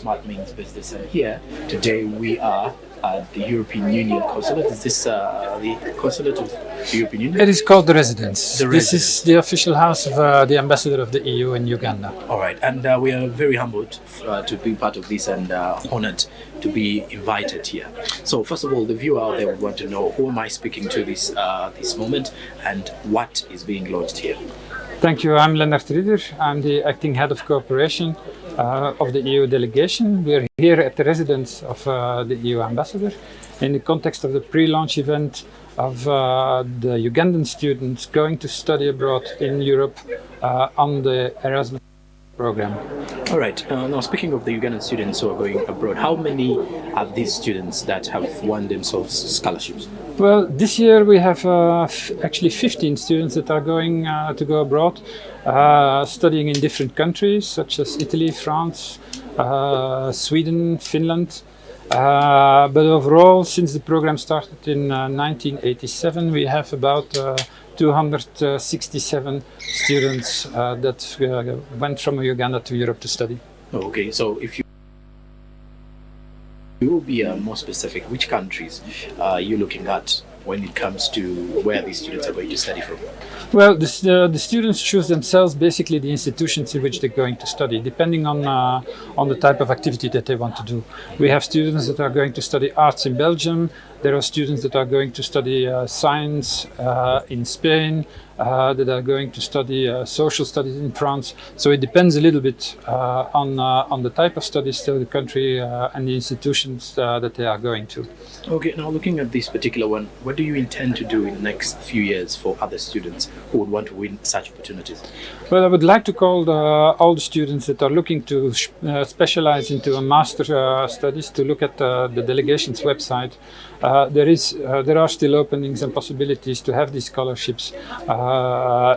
Smart Means Business, and here today we are at the European Union Consulate. Is this the Consulate of the European Union? It is called the Residence. The This Residence. is the official house of the Ambassador of the EU in Uganda. All right, and we are very humbled to be part of this and honored to be invited here. So first of all, the viewer out there would want to know, who am I speaking to this moment, and what is being launched here? Thank you. I'm Lennart Ridder. I'm the acting head of cooperation of the EU delegation. We're here at the residence of the EU ambassador in the context of the pre-launch event of the Ugandan students going to study abroad in Europe on the Erasmus program. All right. Now, speaking of the Ugandan students who are going abroad, how many are these students that have won themselves scholarships? Well, this year we have actually 15 students that are going to go abroad, studying in different countries such as Italy, France, Sweden, Finland. But overall, since the program started in 1987, we have about 267 students that went from Uganda to Europe to study. Okay, so if you will be more specific, which countries are you looking at when it comes to where these students are going to study from? Well, the students choose themselves basically the institutions in which they're going to study, depending on the type of activity that they want to do. We have students that are going to study arts in Belgium. There are students that are going to study science in Spain, that are going to study social studies in France. So it depends a little bit on the type of studies, to the country and the institutions that they are going to. Okay, now looking at this particular one, what do you intend to do in the next few years for other students who would want to win such opportunities? Well, I would like to call all the students that are looking to specialize into a master studies to look at the delegation's website. There are still openings and possibilities to have these scholarships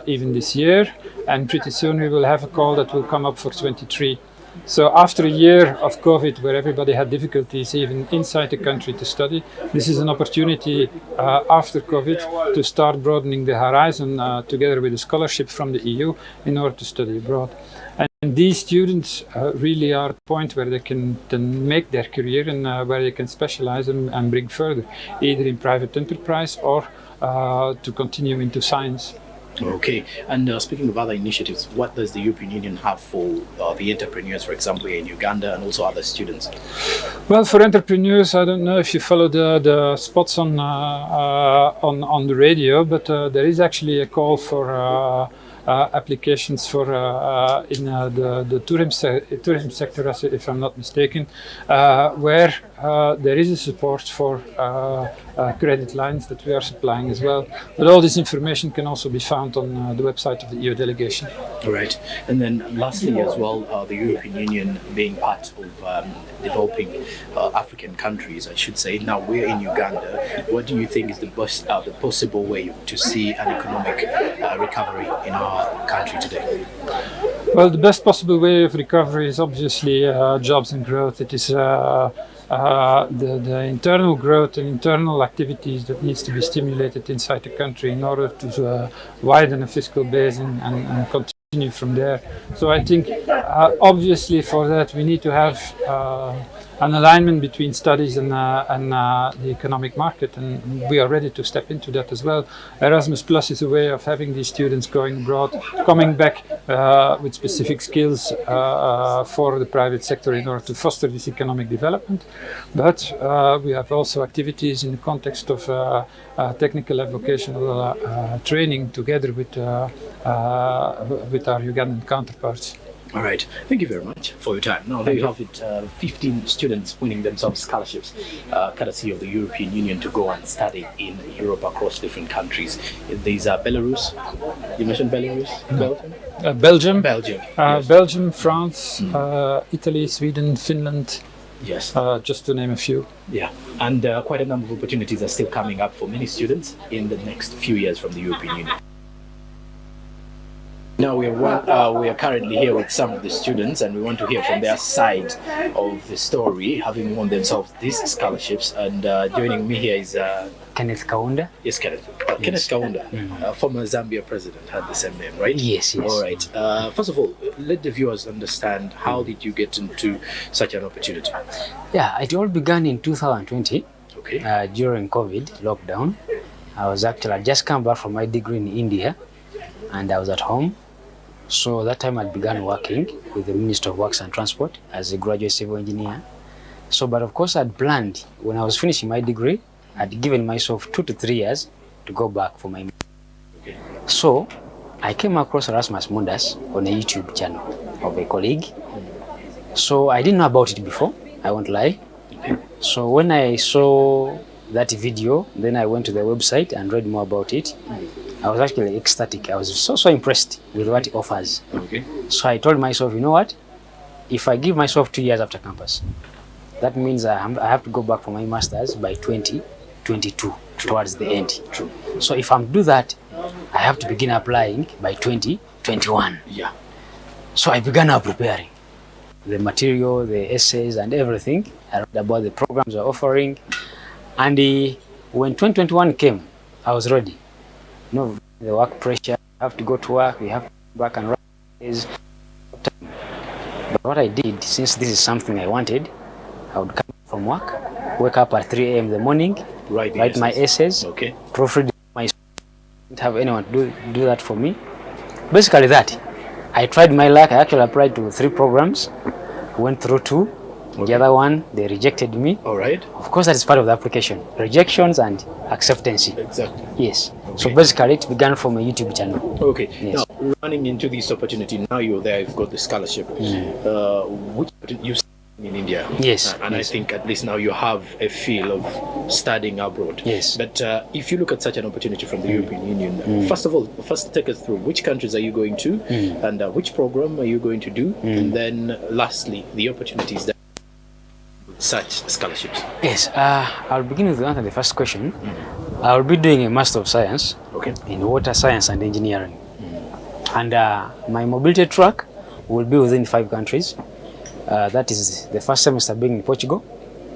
even this year, and pretty soon we will have a call that will come up for 23. So after a year of COVID, where everybody had difficulties even inside the country to study, this is an opportunity after COVID to start broadening the horizon together with a scholarship from the EU in order to study abroad. And these students really are at a point where they can make their career and where they can specialize and bring further, either in private enterprise or to continue into science. Okay, and speaking of other initiatives, what does the European Union have for the entrepreneurs, for example, in Uganda, and also other students? Well, for entrepreneurs, I don't know if you follow the spots on the radio, but there is actually a call for applications for in the tourism sector, if I'm not mistaken, where there is a support for credit lines that we are supplying as well. But all this information can also be found on the website of the EU delegation. All right. And then lastly as well, the European Union being part of developing African countries, I should say. Now we're in Uganda. What do you think is the possible way to see an economic recovery in our country today? Well, the best possible way of recovery is obviously jobs and growth. It is the internal growth and internal activities that needs to be stimulated inside the country in order to widen a fiscal base and continue from there. So I think obviously for that we need to have an alignment between studies and the economic market, and we are ready to step into that as well. Erasmus Plus is a way of having these students going abroad, coming back with specific skills for the private sector in order to foster this economic development. But we have also activities in the context of technical and vocational training together with our Ugandan counterparts. All right. Thank you very much for your time. Now, there you have it, 15 students winning themselves scholarships, courtesy of the European Union, to go and study in Europe across different countries. These are Belarus. You mentioned Belarus? Belgium? Belgium. Belgium. Yes. Belgium, France, Italy, Sweden, Finland. Yes. Just to name a few. Yeah. And quite a number of opportunities are still coming up for many students in the next few years from the European Union. Now we are currently here with some of the students, and we want to hear from their side of the story, having won themselves these scholarships. And joining me here is Kenneth Kaunda. Yes, Kenneth. Kenneth Kaunda, former Zambia president, had the same name, right? Yes. All right. First of all, let the viewers understand, how did you get into such an opportunity? Yeah, it all began in 2020. Okay. During COVID lockdown. I just come back from my degree in India, and I was at home. So that time I began working with the Minister of Works and Transport as a graduate civil engineer. So, but of course I'd planned, when I was finishing my degree, I'd given myself 2 to 3 years to go back for my. Okay. So I came across Erasmus Mundus on a YouTube channel of a colleague. So I didn't know about it before, I won't lie. Okay. So when I saw that video, then I went to the website and read more about it. I was actually ecstatic. I was so impressed with what it offers. Okay. So I told myself, you know what? If I give myself 2 years after campus, that means I have to go back for my master's by 2022, towards the end. True. So if I'm to do that, I have to begin applying by 2021. Yeah. So I began now preparing the material, the essays and everything. I read about the programs we're offering. And when 2021 came, I was ready. You know, the work pressure, you have to go to work, you have to go back and write. But what I did, since this is something I wanted, I would come from work, wake up at 3 a.m. in the morning, write my essays, okay, proofread my. Didn't have anyone do that for me. Basically that. I tried my luck. I actually applied to 3 programs, went through 2. Okay. The other one, they rejected me. All right. Of course, that is part of the application. Rejections and acceptance. Exactly. Yes. Okay. So basically, it began from a YouTube channel. Okay. Yes. Now, running into this opportunity, now you're there, you've got the scholarship. Which you in India. Yes. And yes. I think at least now you have a feel of studying abroad. Yes. But if you look at such an opportunity from the European Union, first of all, take us through which countries are you going to, and which program are you going to do, and then lastly, the opportunities that such scholarships. Yes. I'll begin with the first question. I'll be doing a Master of Science in Water Science and Engineering. And my mobility track will be within 5 countries. That is the first semester being in Portugal,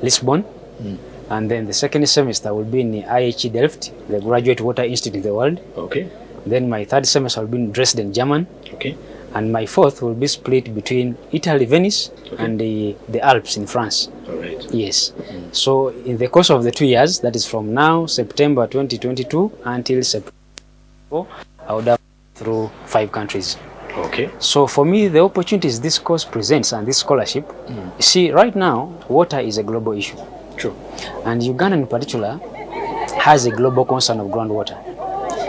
Lisbon, and then the second semester will be in IHE Delft, the Graduate Water Institute in the world. Okay. Then my third semester will be in Dresden, German. Okay. And my fourth will be split between Italy, Venice, and the Alps in France. All right. Yes. So in the course of the 2 years, that is from now, September 2022, until September, I would have through 5 countries. Okay. So for me, the opportunities this course presents and this scholarship, see, right now, water is a global issue. True. And Uganda in particular has a global concern of groundwater.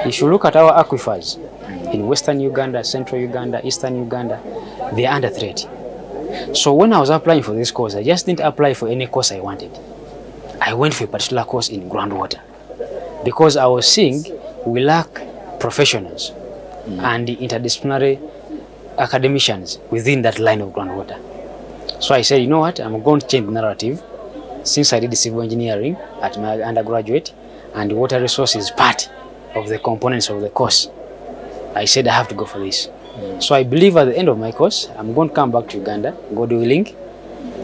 If you look at our aquifers in Western Uganda, Central Uganda, Eastern Uganda, they are under threat. So when I was applying for this course, I just didn't apply for any course I wanted. I went for a particular course in groundwater because I was seeing we lack professionals and interdisciplinary academicians within that line of groundwater. So I said, you know what, I'm going to change the narrative. Since I did civil engineering at my undergraduate and water resources is part of the components of the course, I said I have to go for this. So I believe at the end of my course, I'm going to come back to Uganda, God willing,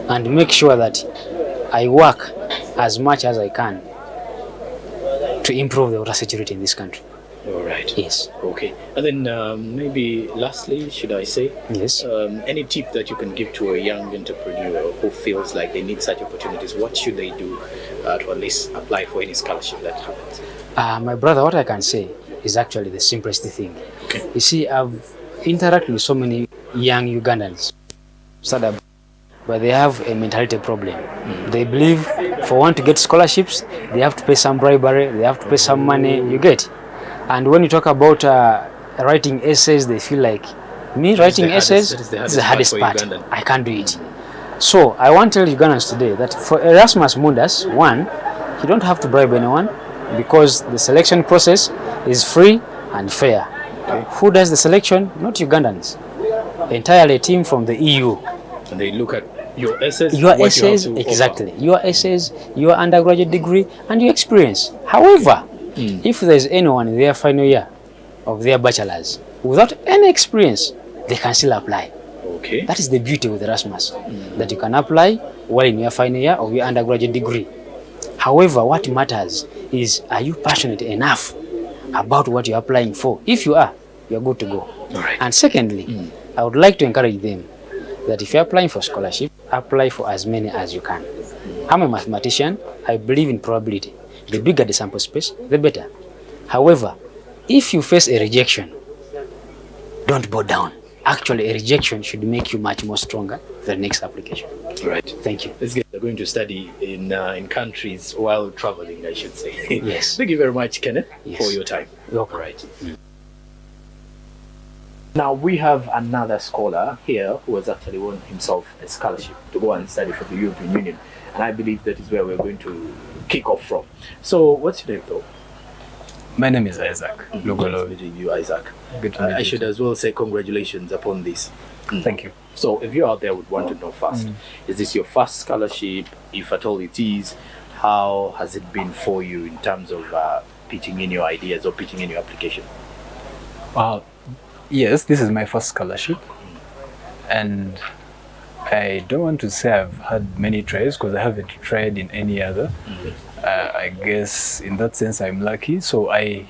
and make sure that I work as much as I can to improve the water security in this country. All right. Yes. Okay. And then maybe lastly, should I say? Yes. Any tip that you can give to a young entrepreneur who feels like they need such opportunities? What should they do to at least apply for any scholarship that happens? My brother, what I can say is actually the simplest thing. Okay. You see, I've interacted with so many young Ugandans, but they have a mentality problem. They believe for one to get scholarships, they have to pay some bribery, they have to pay some money, you get. And when you talk about writing essays, they feel like, me writing essays is the hardest part. I can't do it. So I want to tell Ugandans today that for Erasmus Mundus, one, you don't have to bribe anyone because the selection process is free and fair. Okay. Who does the selection? Not Ugandans. Entirely a team from the EU. And they look at your essays, exactly. Your essays, your undergraduate degree, and your experience. However, if there's anyone in their final year of their bachelor's without any experience, they can still apply. Okay. That is the beauty with Erasmus, that you can apply while in your final year of your undergraduate degree. However, what matters is, are you passionate enough about what you're applying for? If you are, you're good to go. All right. And secondly, I would like to encourage them that if you're applying for scholarship, apply for as many as you can. I'm a mathematician. I believe in probability. The bigger the sample space, the better. However, if you face a rejection, don't bow down. Actually, a rejection should make you much more stronger for the next application. Right. Thank you. These guys are going to study in countries while traveling, I should say. Yes. Thank you very much, Kenneth, Yes. for your time. Welcome. Right. Now we have another scholar here who has actually won himself a scholarship to go and study for the European Union, and I believe that is where we're going to kick off from. So, what's your name, though? My name is Isaac Nice Lugolo. meeting you, Isaac. Good to meet I you should too. as well say congratulations upon this. Thank you. So, if you out there would want to know first, is this your first scholarship? If at all it is, how has it been for you in terms of pitching in your ideas or pitching in your application? Yes, this is my first scholarship, and I don't want to say I've had many tries because I haven't tried in any other. I guess in that sense I'm lucky. So I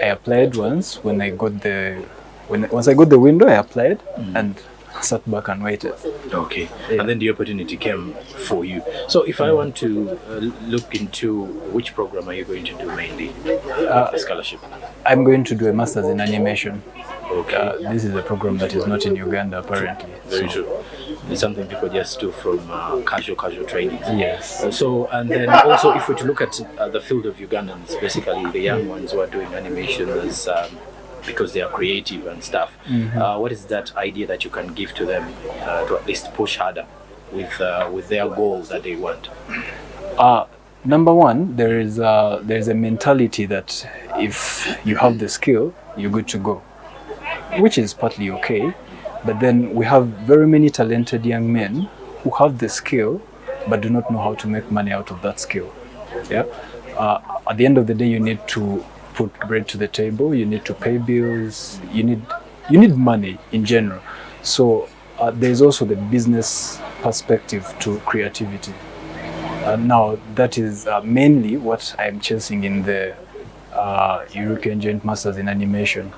applied once when I got the once I got the window, I applied and sat back and waited. Okay. Yeah. And then the opportunity came for you. So if I want to look into which program are you going to do mainly? The scholarship. I'm going to do a master's in animation. Okay. This is a program that is not in Uganda apparently. Very So, true. It's something people just do from casual training. yes. So, and then also if we to look at the field of Ugandans, basically the young ones who are doing animation as because they are creative and stuff. What is that idea that you can give to them to at least push harder with their goals that they want? Number one, there's a mentality that if you have the skill, you're good to go, which is partly okay. But then we have very many talented young men who have the skill but do not know how to make money out of that skill. Yeah. At the end of the day, you need to put bread to the table. You need to pay bills. You need money in general. So there's also the business perspective to creativity. Now that is mainly what I'm chasing in the European Joint Masters in Animation.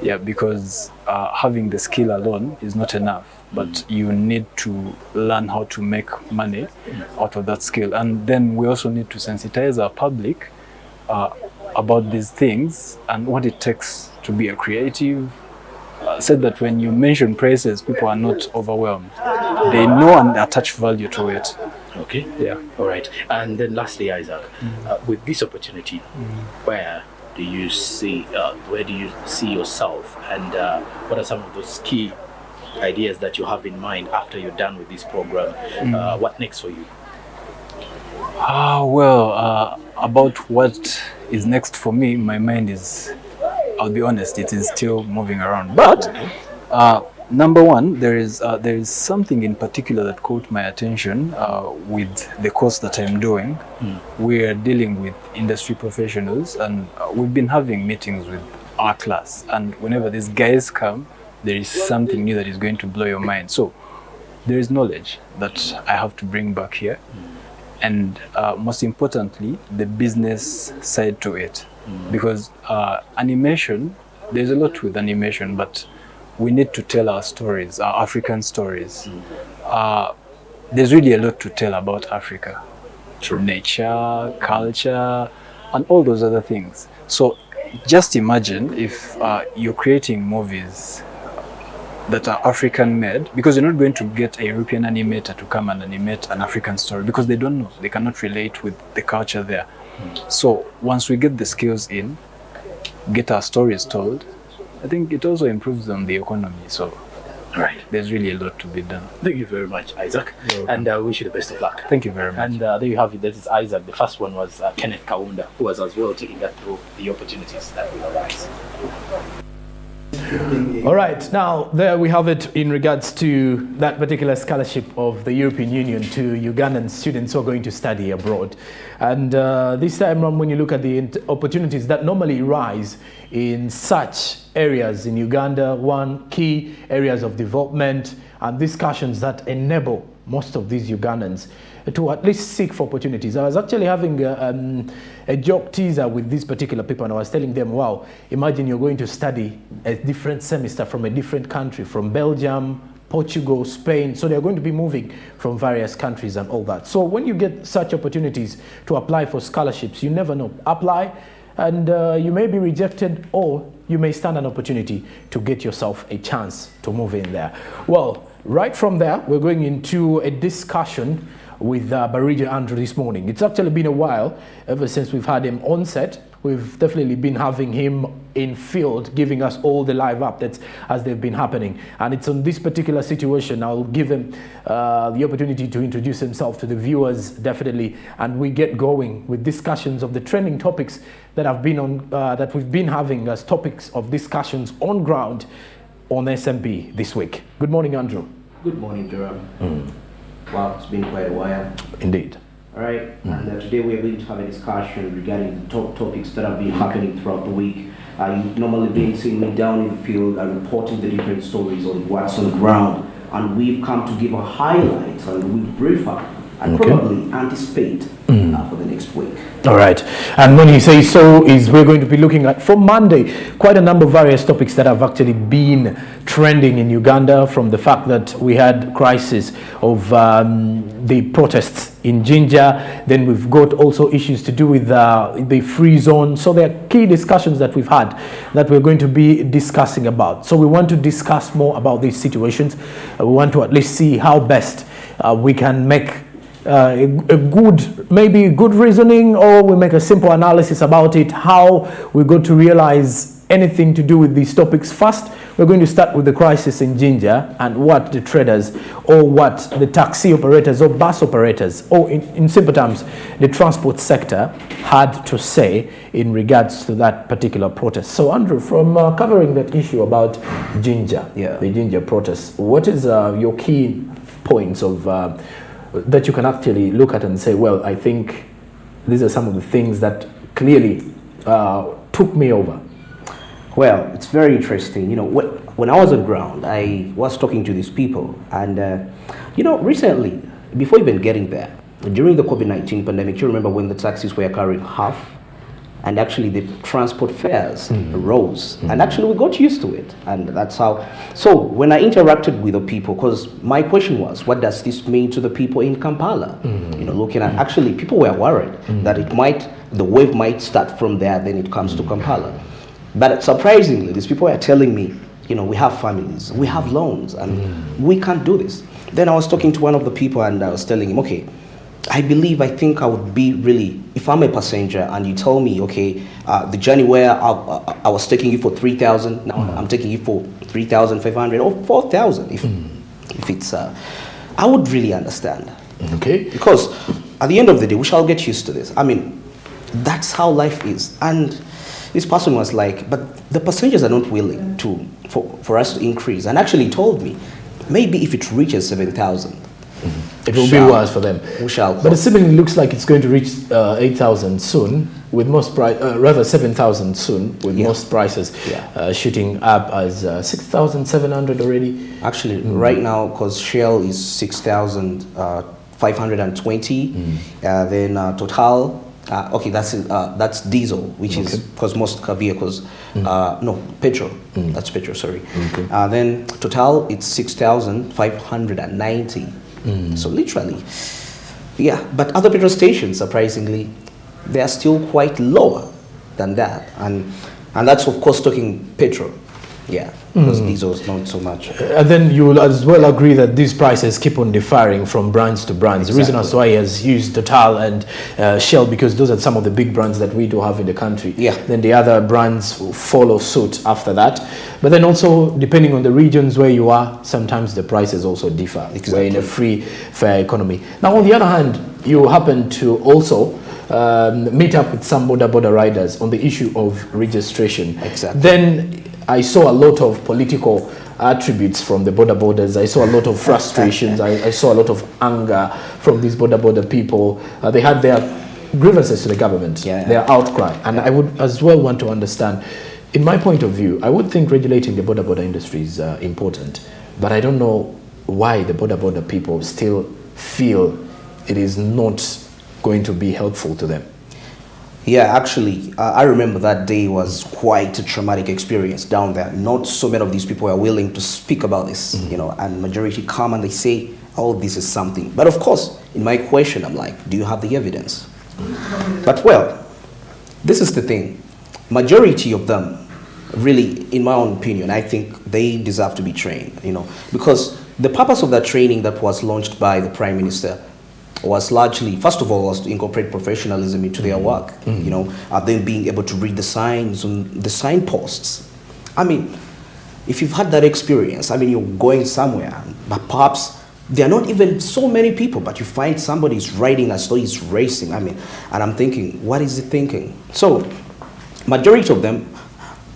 Yeah, because having the skill alone is not enough, but you need to learn how to make money out of that skill. And then we also need to sensitize our public about these things and what it takes to be a creative. Said that when you mention prices, people are not overwhelmed. They know and attach value to it. Okay. Yeah. All right. And then lastly, Isaac, with this opportunity, where do you see yourself, and what are some of those key ideas that you have in mind after you're done with this program? What next for you? About what is next for me, my mind is, I'll be honest, it is still moving around. But number one, there is something in particular that caught my attention with the course that I'm doing. We are dealing with industry professionals, and we've been having meetings with our class. And whenever these guys come, there is something new that is going to blow your mind. So there is knowledge that I have to bring back here. And most importantly, the business side to it. Because animation, there's a lot with animation, but we need to tell our stories, our African stories. There's really a lot to tell about Africa. True. Nature, culture, and all those other things. So just imagine if you're creating movies that are African made, because you're not going to get a European animator to come and animate an African story because they don't know, they cannot relate with the culture there. So once we get the skills in, get our stories told, I think it also improves on the economy. So Right. there's really a lot to be done. Thank you very much, Isaac. And I wish you the best of luck. Thank you very much. And there you have it. That is Isaac. The first one was Kenneth Kaunda, who was as well taking us through the opportunities that will arise. All right, now there we have it in regards to that particular scholarship of the European Union to Ugandan students who are going to study abroad. And this time around, when you look at the opportunities that normally rise in such areas in Uganda, one key areas of development and discussions that enable most of these Ugandans to at least seek for opportunities. I was actually having a joke teaser with these particular people, and I was telling them, wow, imagine you're going to study a different semester from a different country, from Belgium, Portugal, Spain. So they're going to be moving from various countries and all that. So when you get such opportunities to apply for scholarships, you never know. Apply, and you may be rejected, or you may stand an opportunity to get yourself a chance to move in there. Well, right from there, we're going into a discussion with Barija Andrew this morning. It's actually been a while ever since we've had him on set. We've definitely been having him in field, giving us all the live updates as they've been happening. And it's on this particular situation, I'll give him the opportunity to introduce himself to the viewers, definitely. And we get going with discussions of the trending topics that have been on, that we've been having as topics of discussions on ground on SMB this week. Good morning, Andrew. Good morning, Durham. Wow, it's been quite a while. Indeed. All right, and today we are going to have a discussion regarding the top topics that have been happening throughout the week. You've normally been seeing me down in the field and reporting the different stories on what's on the ground, and we've come to give a highlight and we brief up and probably anticipate for the next week. All right, and when you say so, is we're going to be looking at, from Monday, quite a number of various topics that have actually been trending in Uganda, from the fact that we had crisis of the protests in Jinja, then we've got also issues to do with the free zone. So there are key discussions that we've had that we're going to be discussing about. So we want to discuss more about these situations. We want to at least see how best we can make a good, maybe good reasoning, or we make a simple analysis about it, how we got to realize anything to do with these topics. First, we're going to start with the crisis in Jinja and what the traders, or what the taxi operators or bus operators, or in simple terms, the transport sector had to say in regards to that particular protest. So Andrew, from covering that issue about Jinja, the Jinja protest, what is your key points of that you can actually look at and say, well, I think these are some of the things that clearly took me over? Well, it's very interesting. You know, when I was on ground, I was talking to these people, and you know, recently, before even getting there, during the COVID-19 pandemic, you remember when the taxis were carrying half, and actually the transport fares rose, and actually we got used to it, and that's how. So when I interacted with the people, because my question was, what does this mean to the people in Kampala? You know, looking at, actually people were worried that the wave might start from there, then it comes to Kampala. But surprisingly, these people were telling me, you know, we have families, we have loans, and we can't do this. Then I was talking to one of the people, and I was telling him, okay, I think I would be really, if I'm a passenger and you tell me, okay, the journey where I was taking you for 3,000, now I'm taking you for 3,500 or 4,000, if it's, I would really understand. Okay. Because at the end of the day, we shall get used to this. I mean, that's how life is. And this person was like, but the passengers are not willing for us to increase. And actually told me, maybe if it reaches 7,000, it will be worse for them. We shall. But it seemingly looks like it's going to reach 8,000 soon, with most rather 7,000 soon, with most prices shooting up as 6,700 already. Actually, right now, because Shell is 6,520, then Total. Okay, that's diesel, which is because most car vehicles, no, petrol. That's petrol. Sorry. Then Total, it's 6,590. So literally, but other petrol stations, surprisingly, they are still quite lower than that, and that's of course talking petrol, because diesel is not so much. And then you will as well agree that these prices keep on differing from brands to brands. The reason as to why he has used Total and Shell, because those are some of the big brands that we do have in the country. Then the other brands will follow suit after that. But then also, depending on the regions where you are, sometimes the prices also differ. We're in a free, fair economy. Now, on the other hand, you happen to also meet up with some border riders on the issue of registration. Then I saw a lot of political attributes from the borders. I saw a lot of frustrations. I saw a lot of anger from these border people. They had their grievances to the government, their outcry. And I would as well want to understand, in my point of view, I would think regulating the border industry is important, but I don't know why the border people still feel it is not going to be helpful to them? Yeah, actually, I remember that day was quite a traumatic experience down there. Not so many of these people are willing to speak about this, and majority come and they say, oh, this is something. But of course, in my question, I'm like, do you have the evidence? But well, this is the thing. Majority of them, really, in my own opinion, I think they deserve to be trained, because the purpose of that training that was launched by the Prime Minister was largely, first of all, was to incorporate professionalism into their work, them being able to read the signs on the signposts. I mean, if you've had that experience, I mean, you're going somewhere, but perhaps there are not even so many people, but you find somebody's riding as though he's racing. I mean, and I'm thinking, what is he thinking? So, majority of them,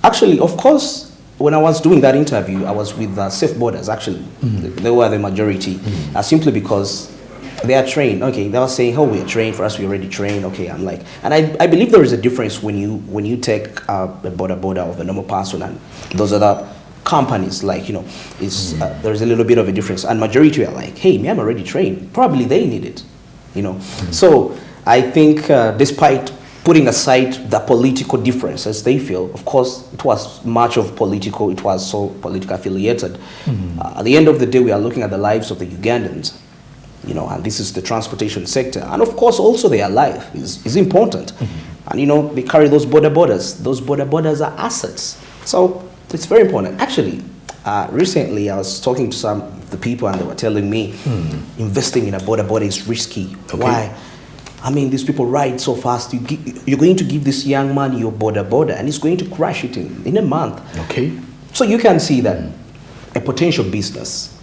actually, of course, when I was doing that interview, I was with Safe Borders, actually. They were the majority, simply because they are trained. Okay, they were saying, oh, we are trained. For us, we already trained. Okay, I'm like, and I believe there is a difference when you take a border of a normal person and those other companies, like, there's a little bit of a difference. And majority are like, hey, me, I'm already trained. Probably they need it, So I think despite putting aside the political differences they feel, of course, it was much of political, it was so politically affiliated. At the end of the day, we are looking at the lives of the Ugandans. And this is the transportation sector. And of course, also their life is important. And, they carry those borders. Those borders are assets. So it's very important. Actually, recently I was talking to some of the people and they were telling me investing in a border is risky. Okay. Why? I mean, these people ride so fast. You're going to give this young man your border and he's going to crash it in a month. Okay. So you can see that a potential business,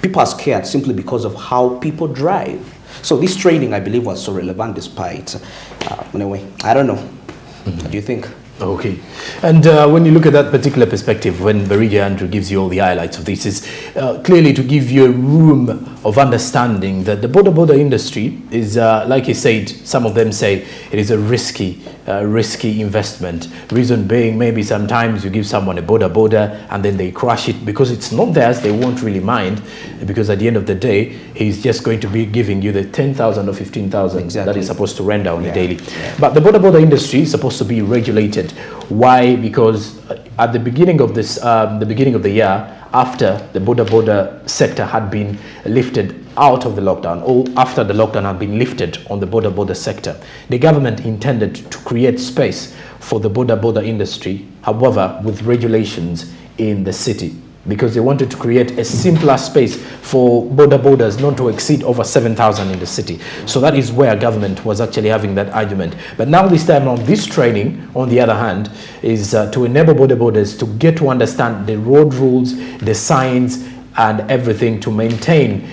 people are scared simply because of how people drive. So this training, I believe, was so relevant despite, anyway, I don't know. What do you think? Okay. And when you look at that particular perspective, when Barija Andrew gives you all the highlights of this, is clearly to give you a room of understanding that the border industry is, like he said, some of them say it is a risky investment. Reason being, maybe sometimes you give someone a border and then they crash it because it's not theirs. They won't really mind, because at the end of the day, he's just going to be giving you the 10,000 or 15,000 that he's supposed to render on a daily. But the border industry is supposed to be regulated. Why? Because at the beginning of this, the beginning of the year, after the border sector had been lifted out of the lockdown, or after the lockdown had been lifted on the border sector, the government intended to create space for the border industry, however, with regulations in the city, because they wanted to create a simpler space for borders not to exceed over 7,000 in the city. So that is where government was actually having that argument. But now this time on, this training, on the other hand, is to enable borders to get to understand the road rules, the signs, and everything to maintain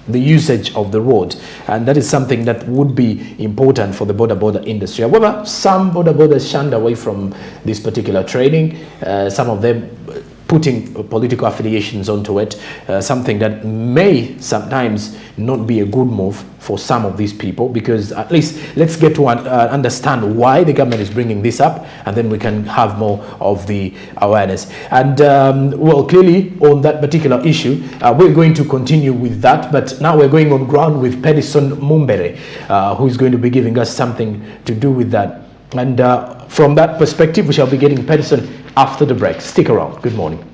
the usage of the road. And that is something that would be important for the border industry. However, some borders shunned away from this particular training, some of them putting political affiliations onto it, something that may sometimes not be a good move for some of these people, because at least let's get to understand why the government is bringing this up, and then we can have more of the awareness. And well, clearly on that particular issue, we're going to continue with that, but now we're going on ground with Pedison Mumbere, who is going to be giving us something to do with that. And from that perspective, we shall be getting Pedison after the break. Stick around. Good morning.